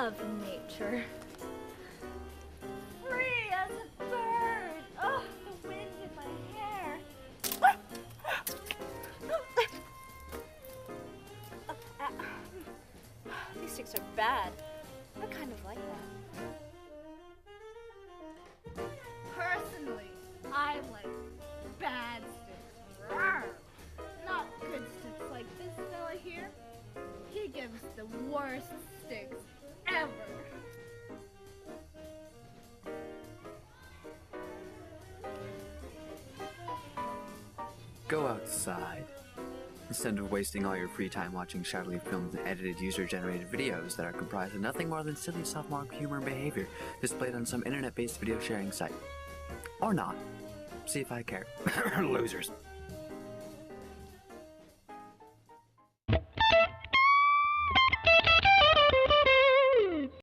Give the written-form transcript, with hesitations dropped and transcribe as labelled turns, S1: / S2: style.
S1: love nature. Free as a bird. Oh, the wind in my hair. These sticks are bad. I kind of like that. Personally, I like bad sticks. Rawr. Not good sticks like this fella here. He gives the worst sticks ever.
S2: Go outside. Instead of wasting all your free time watching shoddily filmed and edited user-generated videos that are comprised of nothing more than silly self-marked humor and behavior displayed on some internet-based video sharing site. Or not. See if I care. Losers.